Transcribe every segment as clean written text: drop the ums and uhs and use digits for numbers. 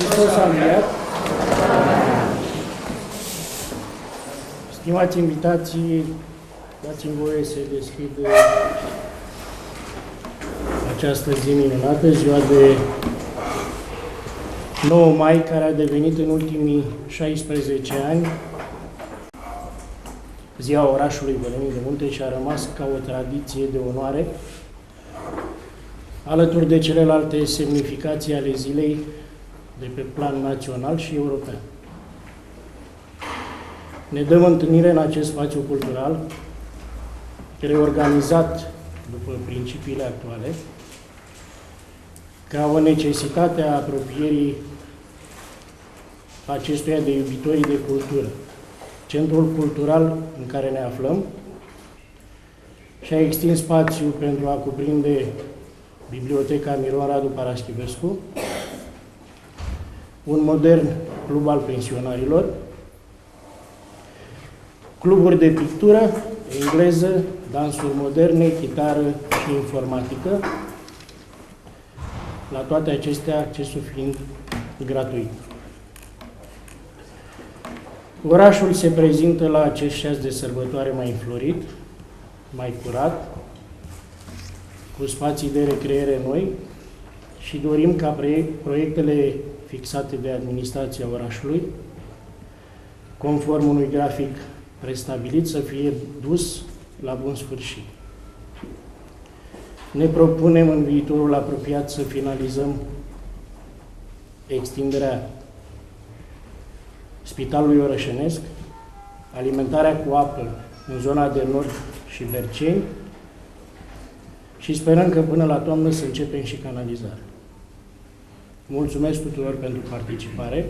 Hristos a înviat. Stimați invitații, dați-mi voie să deschid această zi minunată, ziua de 9 mai, care a devenit în ultimii 16 ani ziua orașului Bălănii de Munte și a rămas ca o tradiție de onoare, alături de celelalte semnificații ale zilei de pe plan național și european. Ne dăm întâlnire în acest spațiu cultural, reorganizat după principiile actuale, ca o necesitate a apropierii acestuia de iubitorii de cultură. Centrul cultural în care ne aflăm și-a extins spațiul pentru a cuprinde Biblioteca Miron Radu Paraschivescu, un modern club al pensionarilor, cluburi de pictură, engleză, dansuri moderne, chitară și informatică, la toate acestea accesul fiind gratuit. Orașul se prezintă la acest ceas de sărbătoare mai înflorit, mai curat, cu spații de recreere noi și dorim ca proiectele fixate de administrația orașului, conform unui grafic prestabilit, să fie dus la bun sfârșit. Ne propunem în viitorul apropiat să finalizăm extinderea Spitalului Orășenesc, alimentarea cu apă în zona de nord și Berceni și sperăm că până la toamnă să începem și canalizarea. Mulțumesc tuturor pentru participare,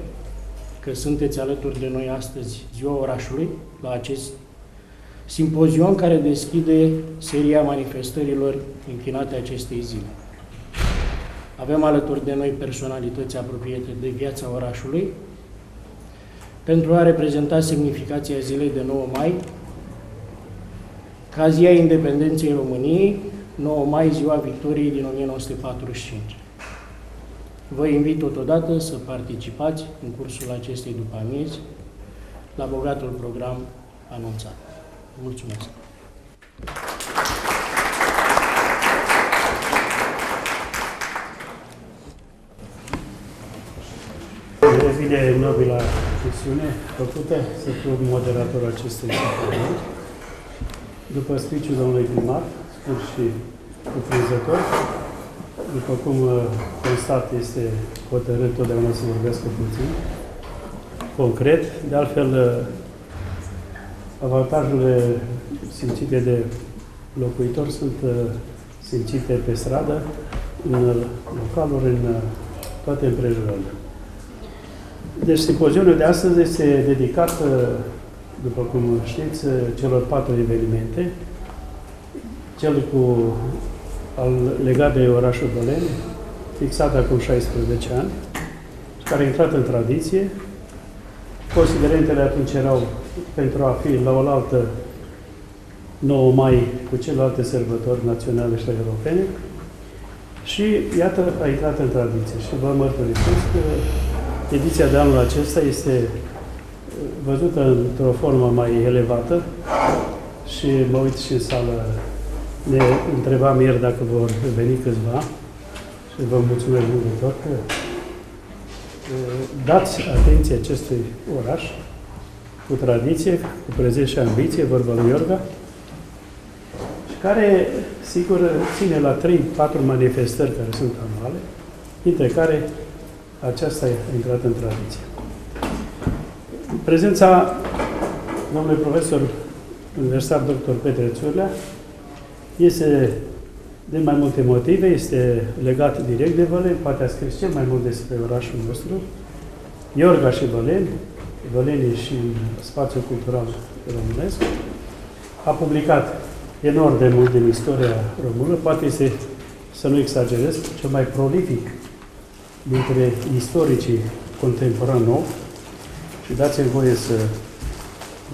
că sunteți alături de noi astăzi, Ziua Orașului, la acest simpozion care deschide seria manifestărilor închinate acestei zile. Avem alături de noi personalități apropiate de viața orașului, pentru a reprezenta semnificația zilei de 9 mai, ca Ziua Independenței României, 9 mai, Ziua Victoriei din 1945. Vă invit totodată să participați în cursul acestei după-amiezi la bogatul program anunțat. Mulțumesc! Revine nobila misiune făcută să fiu moderatorul acestei săptămâni. După speech-ul domnului primar, scurt și cuprinzător, după cum constat, este hotărât totdeauna să vorbească puțin, concret. De altfel, avantajele simțite de locuitori sunt simțite pe stradă, în localuri, în toate împrejurările. Deci, simpozionul de astăzi este dedicat, după cum știți, celor 4 evenimente. Cel legat de orașul Băleni, fixat acum 16 ani, care a intrat în tradiție. Considerentele atunci erau pentru a fi la oaltă 9 mai cu celelalte sărbători naționale și europene. Și, iată, a intrat în tradiție. Și vă mărturisesc că ediția de anul acesta este văzută într-o formă mai elevată și mă uit și în sală. Ne întrebam ieri dacă vor veni câțiva și vă mulțumesc mult tot că dați atenție acestui oraș cu tradiție, cu prezență și ambiție, vorba lui Iorga, și care, sigur, ține la 3-4 manifestări care sunt anuale, dintre care aceasta a intrat în tradiție. Prezența domnului profesor universitar dr. Petre Țurlea este de mai multe motive, este legat direct de Băleni, poate a scris cel mai mult despre orașul nostru, Iorga și Băleni, Bălenii și spațiul cultural românesc. A publicat enorm de mult din istoria română, poate este, să nu exagerez, cel mai prolific dintre istoricii contemporani nou. Și dați-mi voie să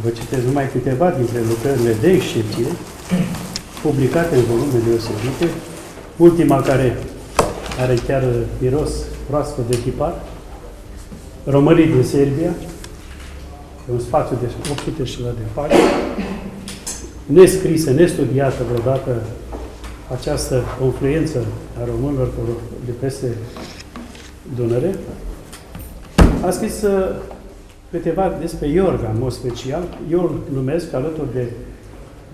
vă citesc numai câteva dintre lucrările de excepție, publicate în volume deosebite. Ultima, care are chiar miros proaspăt de tipar, românii din Serbia, e un spațiu de 800 și ceva de pagini, nescrisă, nestudiată vreodată această confluență a românilor de peste Dunăre. A scris câteva despre Iorga, în mod special. Eu îl numesc, alături de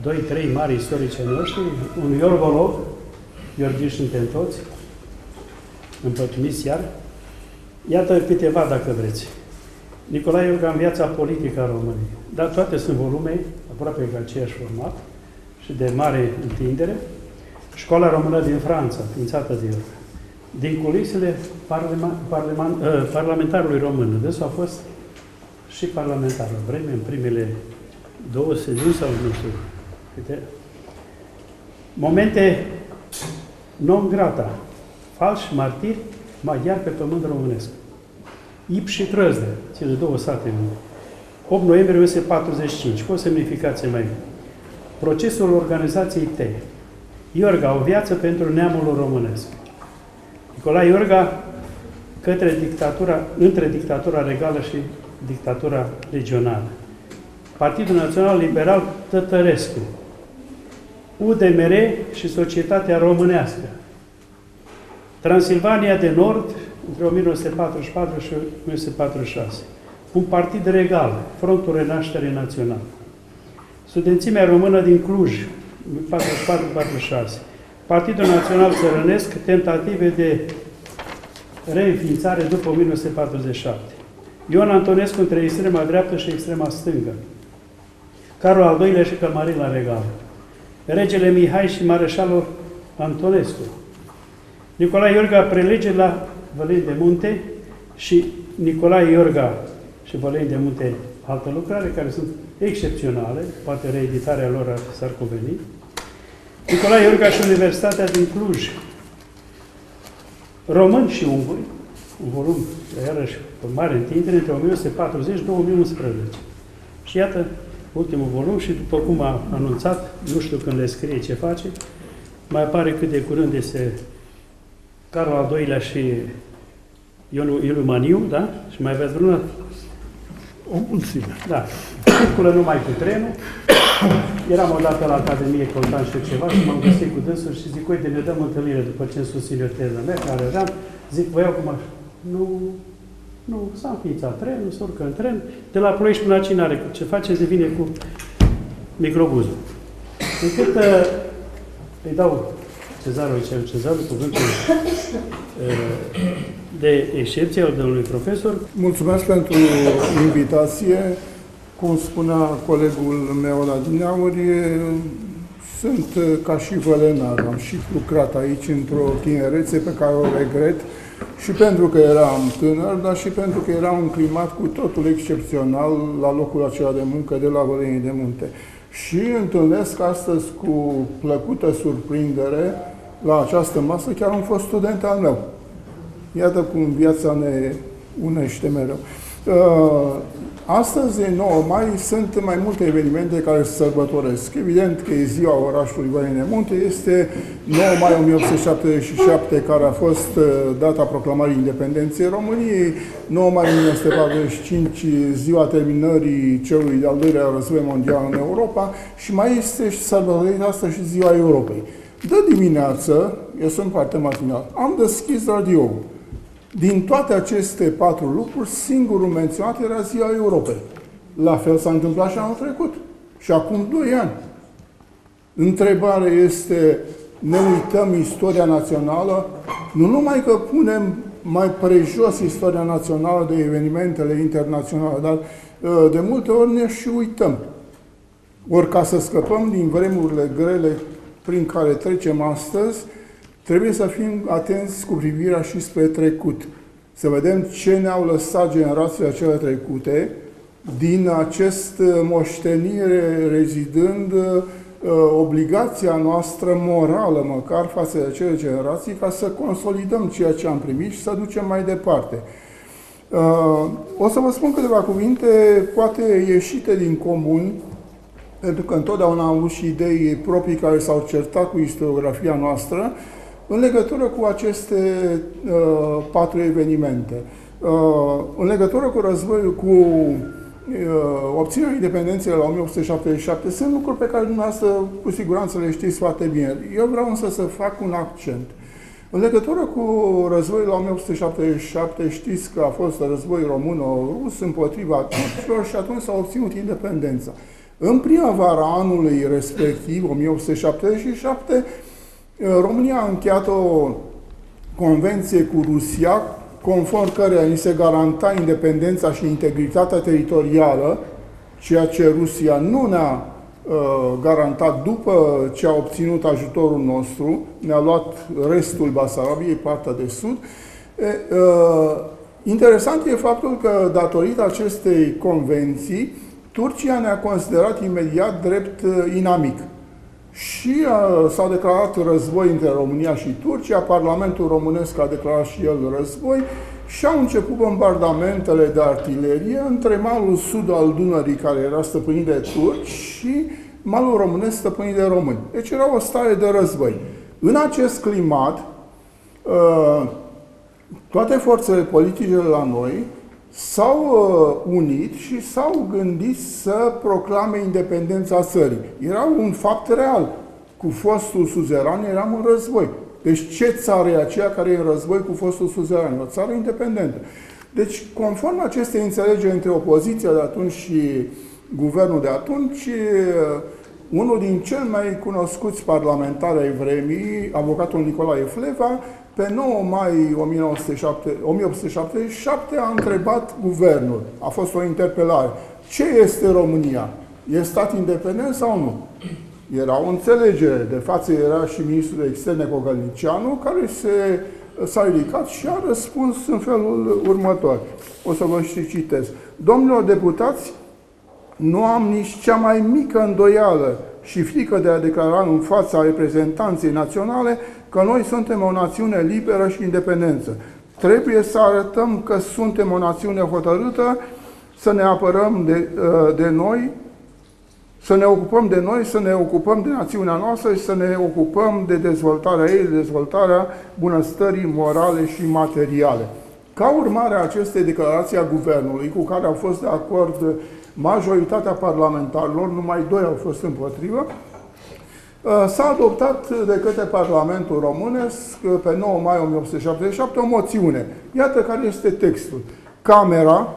2-3 mari istorici noștri, un iorgolog, Gheorghiș suntem toți, împătimiți iar. Iată câteva, dacă vreți. Nicolae Iorga în viața politică a României. Dar toate sunt volume, aproape ca aceeași format și de mare întindere. Școala Română din Franța, ființată de Iorga. Din culisele parlamentarului român. Dânsul a fost și parlamentar la vreme, în primele 2 sezoni sau nu știu câte. Momente non grata, falși martiri maghiari pe pământ românesc. Ip și Trăzdea, cele 2 sate. 8 noiembrie 1945, cu o semnificație mai mică. Procesul organizației T. Iorga, o viață pentru neamul românesc. Nicolae Iorga între dictatura regală și dictatura regională. Partidul Național Liberal Tătărescu. UDMR și Societatea Românească. Transilvania de Nord, între 1944 și 1946. Un partid regal, Frontul Renașterii Naționale. Studențimea Română din Cluj, 44-46. Partidul Național Țărănesc, tentative de reînființare după 1947. Ion Antonescu între extrema dreaptă și extrema stângă. Carol al II-lea și Cămarila Regală. Regele Mihai și Mareșalul Antonescu. Nicolae Iorga prelege la Văleni de Munte și Nicolae Iorga și Văleni de Munte, altă lucrare, care sunt excepționale, poate reeditarea lor s-ar cuveni. Nicolae Iorga și Universitatea din Cluj. Români și unguri, un volum, iarăși, o mare întindere, între 1940-2011. Și iată, ultimul volum și după cum a anunțat, nu știu când le scrie ce face, mai apare cât de curând este Carol al II-lea și Iuliu Maniu, da? Și mai aveți vreuna? O mulțime. Da. Circulă numai cu trenul. Eram odată la Academie Coltan și ceva și m-am găsit cu dânsul și zic, uite, ne dăm întâlnire după ce îmi susțin eu teza mea, care eram, zic, vă iau cum aș. Nu, s-a înființat trenul, se urcă în tren, de la Ploiești până la Cinare, ce face, se vine cu microbuzul. Încât îi dau Cezarul cuvântul de excepție al domnului profesor. Mulțumesc pentru invitație. Cum spunea colegul meu la adineauri, sunt ca și vălenar. Am și lucrat aici într-o tinerețe pe care o regret și pentru că eram tânăr, dar și pentru că era un climat cu totul excepțional la locul acela de muncă de la Vălenii de Munte. Și întâlnesc astăzi cu plăcută surprindere la această masă chiar un fost student al meu. Iată cum viața ne unește mereu. Astăzi, 9 mai, sunt mai multe evenimente care se sărbătoresc. Evident că e ziua orașului Văleni de Munte, este 9 mai 1877, care a fost data proclamării independenței României, 9 mai 1945, ziua terminării celui de-al doilea război mondial în Europa și mai este sărbătorită astăzi și ziua Europei. De dimineață, eu sunt foarte matinal, am deschis radio-ul. Din toate aceste 4 lucruri, singurul menționat era ziua Europei. La fel s-a întâmplat și anul trecut. Și acum 2 ani. Întrebarea este, ne uităm istoria națională, nu numai că punem mai prejos istoria națională de evenimentele internaționale, dar de multe ori ne și uităm. Ori ca să scăpăm din vremurile grele prin care trecem astăzi, trebuie să fim atenți cu privirea și spre trecut. Să vedem ce ne-au lăsat generațiile acele trecute, din acest moștenire rezidând obligația noastră morală, măcar față de acele generații, ca să consolidăm ceea ce am primit și să ducem mai departe. O să vă spun câteva cuvinte, poate ieșite din comun, pentru că întotdeauna am avut și idei proprii care s-au certat cu istoriografia noastră, în legătură cu aceste 4 evenimente. În legătură cu războiul, cu obținerea independenței la 1877, sunt lucruri pe care dumneavoastră cu siguranță le știți foarte bine. Eu vreau însă să fac un accent. În legătură cu războiul la 1877, știți că a fost război româno-rus împotriva turcilor și atunci s-a obținut independența. În primăvara anului respectiv, 1877, România a încheiat o convenție cu Rusia, conform căreia ni se garanta independența și integritatea teritorială, ceea ce Rusia nu ne-a garantat după ce a obținut ajutorul nostru, ne-a luat restul Basarabiei, partea de sud. Interesant e faptul că, datorită acestei convenții, Turcia ne-a considerat imediat drept inamic. Și s-a declarat război între România și Turcia, Parlamentul românesc a declarat și el război și au început bombardamentele de artilerie între malul sud al Dunării, care era stăpânit de turci, și malul românesc stăpânit de români. Deci era o stare de război. În acest climat, toate forțele politice la noi s-au unit și s-au gândit să proclame independența țării. Era un fapt real. Cu fostul suzeran eram în război. Deci ce țară e aceea care e în război cu fostul suzeran? O țară independentă. Deci, conform acestei înțelegeri între opoziția de atunci și guvernul de atunci, unul din cel mai cunoscuți parlamentari ai vremii, avocatul Nicolae Fleva, pe 9 mai 1877 a întrebat guvernul. A fost o interpelare. Ce este România? E stat independent sau nu? Era o înțelegere. De față era și ministrul de externe Cogălnicianu, care s-a ridicat și a răspuns în felul următor. O să vă și citesc. Domnilor deputați, nu am nici cea mai mică îndoială și frică de a declara în fața reprezentanței naționale că noi suntem o națiune liberă și independentă. Trebuie să arătăm că suntem o națiune hotărâtă să ne apărăm de noi, să ne ocupăm de noi, să ne ocupăm de națiunea noastră și să ne ocupăm de dezvoltarea ei, de dezvoltarea bunăstării morale și materiale. Ca urmare a acestei declarații a guvernului, cu care au fost de acord majoritatea parlamentarilor, numai 2 au fost împotrivă, s-a adoptat de către Parlamentul Românesc, pe 9 mai 1877, o moțiune. Iată care este textul. Camera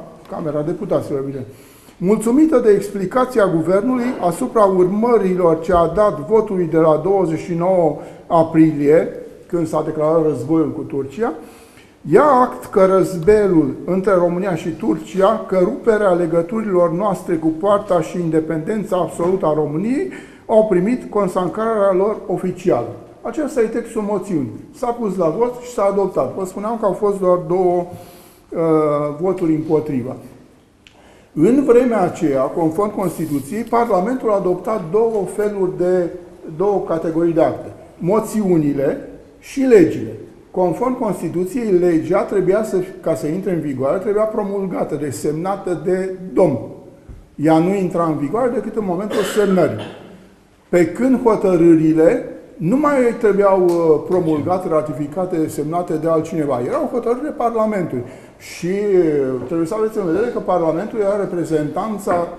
deputaților, evident, mulțumită de explicația guvernului asupra urmărilor ce a dat votului de la 29 aprilie, când s-a declarat războiul cu Turcia, ia act că războiul între România și Turcia, că ruperea legăturilor noastre cu poarta și independența absolută a României, au primit consacrarea lor oficială. Acesta e textul moțiunii. S-a pus la vot și s-a adoptat. Vă spuneam că au fost doar 2 voturi împotriva. În vremea aceea, conform Constituției, Parlamentul a adoptat 2 categorii de acte. Moțiunile și legile. Conform Constituției, legea trebuia ca să intre în vigoare, trebuia promulgată, deci semnată de domn. Ea nu intra în vigoare decât în momentul semnării. Pe când hotărârile nu mai trebuiau promulgate, ratificate, semnate de altcineva. Erau hotărârile Parlamentului. Și trebuie să aveți în vedere că Parlamentul era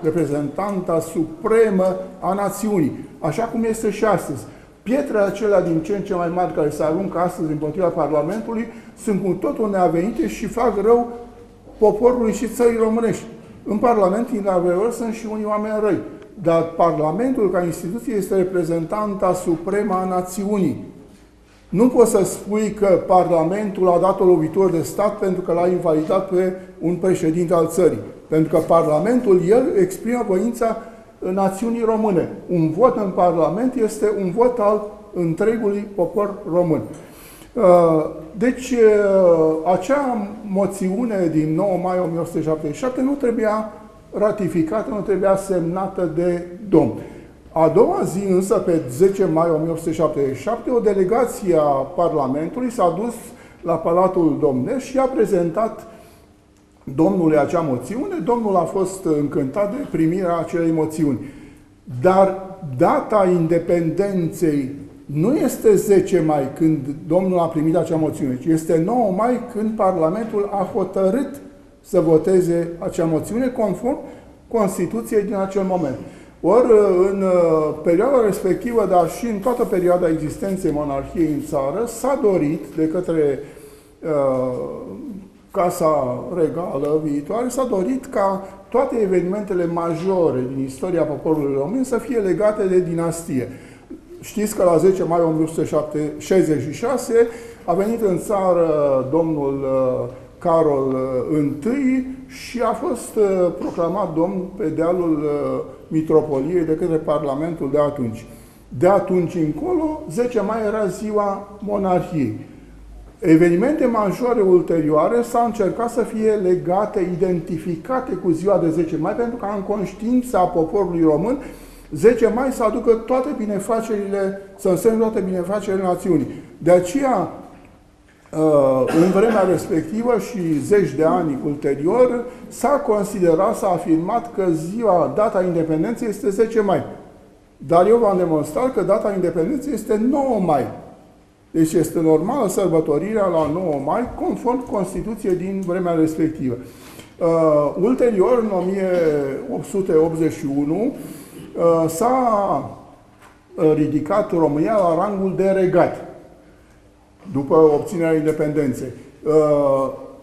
reprezentanta supremă a națiunii, așa cum este și astăzi. Pietrele acelea din ce în ce mai mari care se aruncă astăzi împotriva Parlamentului sunt cu totul neavenite și fac rău poporului și țării românești. În Parlament, într-adevăr, sunt și unii oameni răi. Dar Parlamentul, ca instituție, este reprezentanta supremă a națiunii. Nu poți să spui că Parlamentul a dat o lovitură de stat pentru că l-a invalidat pe un președinte al țării. Pentru că Parlamentul, el exprimă voința națiunii române. Un vot în Parlament este un vot al întregului popor român. Deci, acea moțiune din 9 mai 1877 nu trebuia ratificată, nu trebuia semnată de domn. A doua zi, însă, pe 10 mai 1877, o delegație a Parlamentului s-a dus la Palatul Domnesc și a prezentat domnului acea moțiune. Domnul a fost încântat de primirea acelei moțiuni. Dar data independenței nu este 10 mai când domnul a primit acea moțiune, ci este 9 mai când Parlamentul a hotărât să voteze acea moțiune conform Constituției din acel moment. Ori în perioada respectivă, dar și în toată perioada existenței monarhiei în țară, s-a dorit de către Casa Regală viitoare, s-a dorit ca toate evenimentele majore din istoria poporului român să fie legate de dinastie. Știți că la 10 mai 1866 a venit în țară domnul Carol I și a fost proclamat domn pe dealul Mitropoliei de către Parlamentul de atunci. De atunci încolo, 10 mai era ziua monarhiei. Evenimente majore ulterioare s-au încercat să fie legate, identificate cu ziua de 10 mai, pentru ca în conștiința poporului român 10 mai să aducă toate binefacerile, să însemne toate binefacerile națiunii. De aceea, în vremea respectivă și zeci de ani ulterior, s-a considerat, s-a afirmat că data independenței este 10 mai. Dar eu v-am demonstrat că data independenței este 9 mai. Deci este normală sărbătorirea la 9 mai, conform Constituției din vremea respectivă. Ulterior, în 1881, s-a ridicat România la rangul de regat, după obținerea independenței.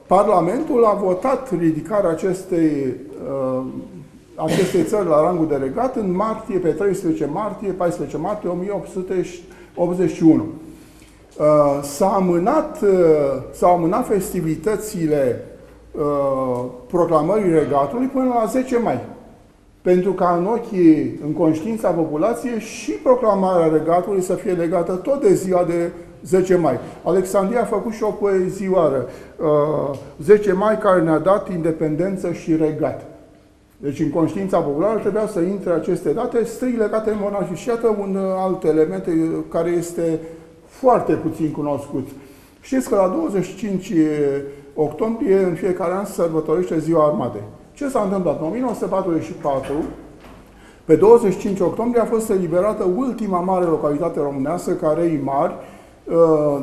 Parlamentul a votat ridicarea acestei țări la rangul de regat în martie, pe 13 martie, 14 martie 1881. S-au amânat festivitățile proclamării regatului până la 10 mai. Pentru ca în conștiința populației și proclamarea regatului să fie legată tot de ziua de 10 mai. Alexandria a făcut și o poezioară, 10 mai, care ne-a dat independență și regat. Deci în conștiința populară trebuia să intre aceste date strict legate de monarhie. Și iată un alt element care este foarte puțin cunoscut. Știți că la 25 octombrie în fiecare an se sărbătorește Ziua Armatei. Ce s-a întâmplat? În 1944, pe 25 octombrie a fost eliberată ultima mare localitate românească, Carei Mari,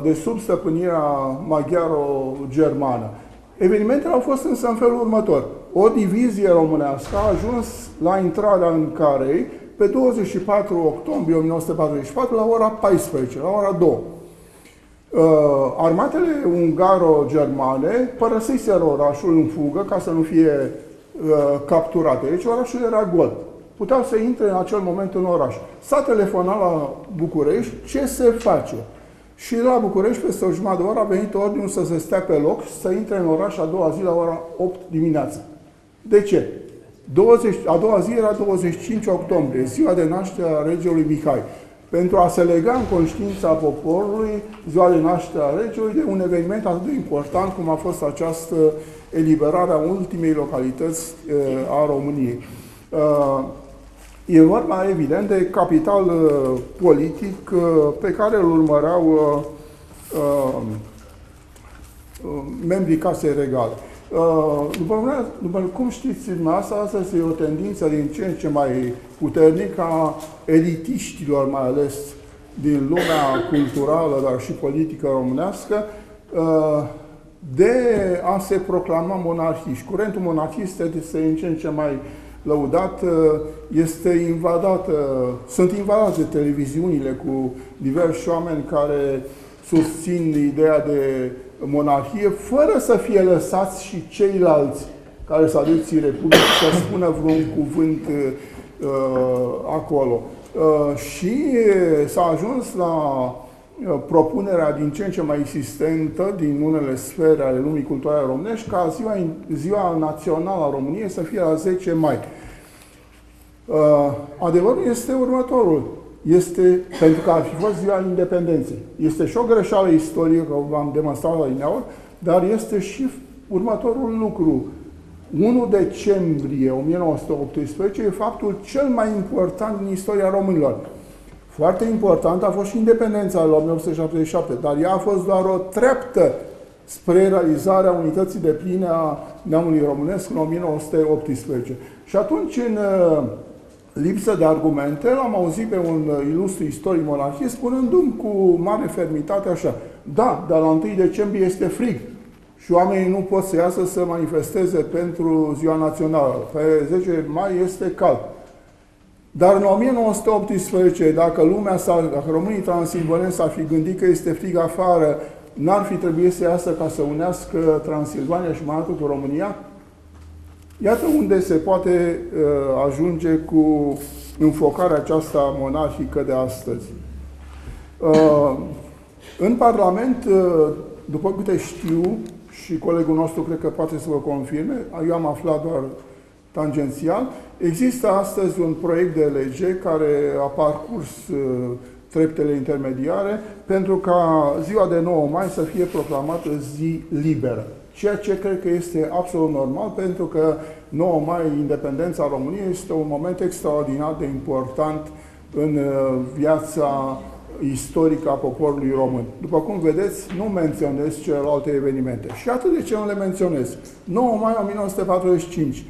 de sub stăpânirea maghiaro-germană. Evenimentele au fost însă în felul următor. O divizie românească a ajuns la intrarea în Carei pe 24 octombrie 1944 la ora 14, la ora 2. Armatele ungaro-germane părăsiseră orașul în fugă ca să nu fie capturate. Deci orașul era gol. Puteau să intre în acel moment în oraș. S-a telefonat la București ce se face. Și la București, peste o jumătate de oră, a venit ordinul să se stea pe loc și să intre în oraș a doua zi la ora 8 dimineața. De ce? A doua zi era 25 octombrie, ziua de naștere a regelui Mihai. Pentru a se lega în conștiința poporului ziua de naștere a regelui de un eveniment atât de important cum a fost această eliberare a ultimei localități a României. E vorba, evident, de capital politic pe care îl urmăreau membrii Casei Regale. După cum știți dumneavoastră, astăzi e o tendință din ce în ce mai puternică a elitiștilor, mai ales din lumea culturală, dar și politică românească, de a se proclama monarhiști. Curentul monarhist este în ce în ce mai lăudat, sunt invadate televiziunile cu diversi oameni care susțin ideea de monarhie, fără să fie lăsați și ceilalți care să aduci Republică să spună vreun cuvânt acolo. Și s-a ajuns la propunerea din ce în ce mai insistentă din unele sfere ale lumii culturale românești ca ziua națională a României să fie la 10 mai. Adevărul este următorul. Este pentru că ar fi fost ziua independenței. Este și o greșeală istorică, v-am demonstrat la ineaur, dar este și următorul lucru. 1 decembrie 1918 e faptul cel mai important din istoria românilor. Foarte important a fost și independența la 1877, dar ea a fost doar o treaptă spre realizarea unității depline a neamului românesc în 1918. Și atunci, în lipsă de argumente, l-am auzit pe un ilustru istoric monarhist spunându-mi cu mare fermitate așa: da, dar la 1 decembrie este frig și oamenii nu pot să iasă să manifesteze pentru ziua națională. Pe 10 mai este cald. Dar în 1918, dacă românii transilvaneni s-ar fi gândit că este frig afară, n-ar fi trebuit să iasă ca să unească Transilvania și mai atât cu România? Iată unde se poate ajunge cu înfocarea aceasta monarhică de astăzi. În Parlament, după câte știu, și colegul nostru cred că poate să vă confirme, eu am aflat doar tangențial, există astăzi un proiect de lege care a parcurs treptele intermediare pentru ca ziua de 9 mai să fie proclamată zi liberă. Ceea ce cred că este absolut normal, pentru că 9 mai, independența României, este un moment extraordinar de important în viața istorică a poporului român. După cum vedeți, nu menționez celelalte evenimente. Și atât de ce nu le menționez. 9 mai 1945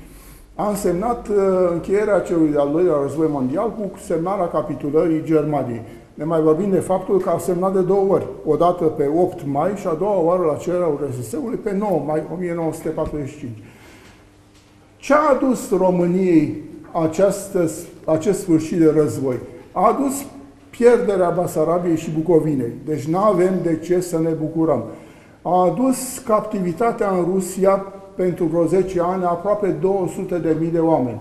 a însemnat încheierea celui de-al doilea război mondial cu semnarea capitulării Germaniei. Ne mai vorbim de faptul că a semnat de 2 ori. O dată pe 8 mai și a doua oară la cererea URSS-ului pe 9 mai 1945. Ce a adus României acest sfârșit de război? A adus pierderea Basarabiei și Bucovinei. Deci nu avem de ce să ne bucurăm. A adus captivitatea în Rusia pentru vreo 10 ani aproape 200.000 de oameni.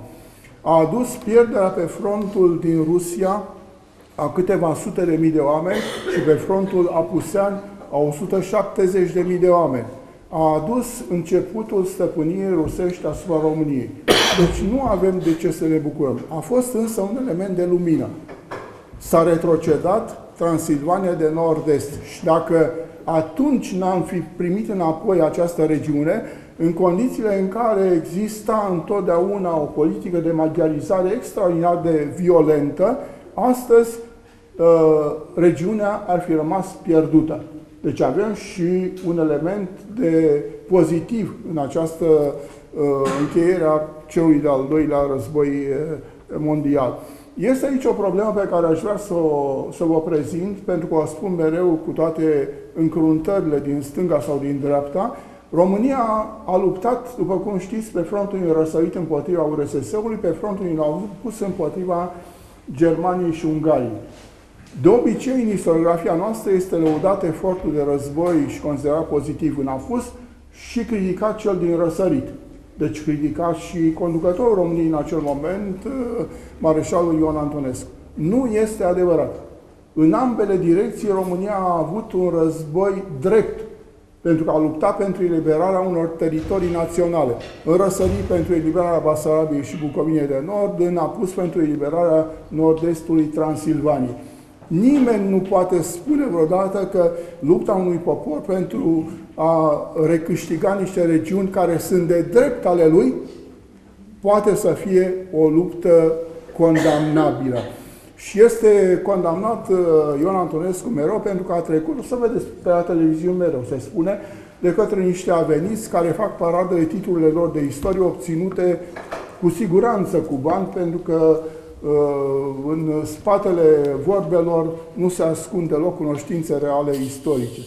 A adus pierderea pe frontul din Rusia a câteva sute de mii de oameni și pe frontul apusean a 170.000 de oameni. A adus începutul stăpâniei rusești asupra României. Deci nu avem de ce să ne bucurăm. A fost însă un element de lumină. S-a retrocedat Transilvania de nord-est și dacă atunci n-am fi primit înapoi această regiune, în condițiile în care exista întotdeauna o politică de maghiarizare extraordinar de violentă, astăzi regiunea ar fi rămas pierdută. Deci avem și un element de pozitiv în această încheiere a celui de-al doilea război mondial. Este aici o problemă pe care aș vrea să vă prezint, pentru că o spun mereu cu toate încruntările din stânga sau din dreapta. România a luptat, după cum știți, pe frontul răsărit împotriva URSS-ului, pe frontul pus împotriva Germaniei și Ungariei. De obicei, în istoriografia noastră este lăudat efortul de război și considerat pozitiv în afus și criticat cel din răsărit. Deci criticat și conducătorul României în acel moment, mareșalul Ion Antonescu. Nu este adevărat. În ambele direcții, România a avut un război drept, pentru că a luptat pentru eliberarea unor teritorii naționale. În răsărit pentru eliberarea Basarabiei și Bucovinei de Nord, în apus pentru eliberarea nord-estului Transilvaniei. Nimeni nu poate spune vreodată că lupta unui popor pentru a recâștiga niște regiuni care sunt de drept ale lui poate să fie o luptă condamnabilă. Și este condamnat Ion Antonescu mereu pentru că a trecut, o să vedeți pe la televiziune mereu, se spune, de către niște aveniți care fac paradă de titlurile lor de istorie obținute cu siguranță cu bani, pentru că în spatele vorbelor nu se ascund deloc cunoștințe reale istorice.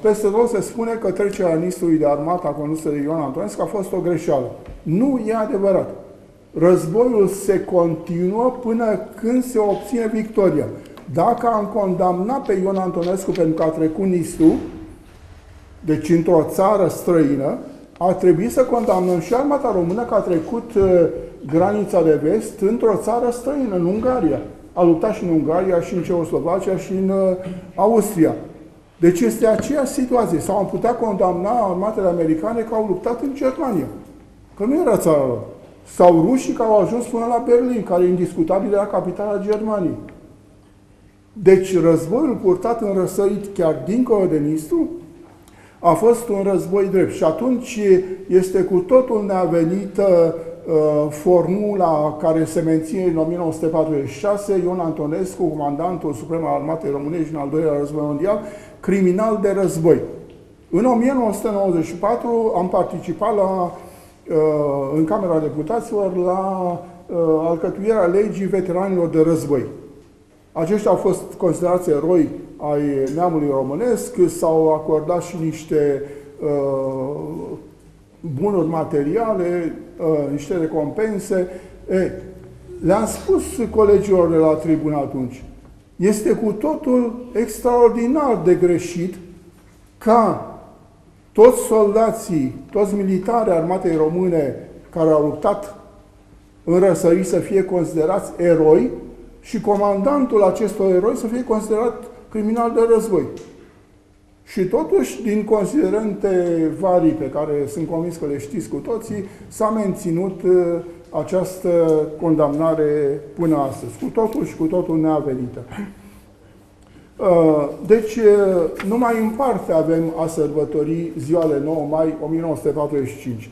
Peste tot se spune că trecerea ministrului de armată condusă de Ion Antonescu a fost o greșeală. Nu e adevărat. Războiul se continuă până când se obține victoria. Dacă am condamnat pe Ion Antonescu pentru că a trecut Nistru, deci într-o țară străină, ar trebui să condamnăm și armata română că a trecut granița de vest într-o țară străină, în Ungaria. A luptat și în Ungaria, și în Ceoslovacia, și în Austria. Deci este aceeași situație. Sau am putea condamna armatele americane că au luptat în Germania. Că nu era țara lor. Sau rușii care au ajuns până la Berlin, care indiscutabil era capitala Germaniei. Deci războiul purtat în răsărit, chiar dincolo de Nistru, a fost un război drept. Și atunci este cu totul neavenită formula care se menține în 1946, Ion Antonescu, comandantul suprem al Armatei Românești în al doilea război mondial, criminal de război. În 1994 am participat în Camera Deputaților la alcătuirea legii veteranilor de război. Aceștia au fost considerați eroi ai neamului românesc, s-au acordat și niște bunuri materiale, niște recompense. Le-am spus colegilor de la tribună atunci, este cu totul extraordinar de greșit ca toți soldații, toți militarii armatei române care au luptat în răsărit să fie considerați eroi și comandantul acestor eroi să fie considerat criminal de război. Și totuși, din considerente varii pe care sunt convins că le știți cu toții, s-a menținut această condamnare până astăzi, cu totul și cu totul neavenită. Deci, numai în parte avem a sărbători ziua de 9 mai 1945.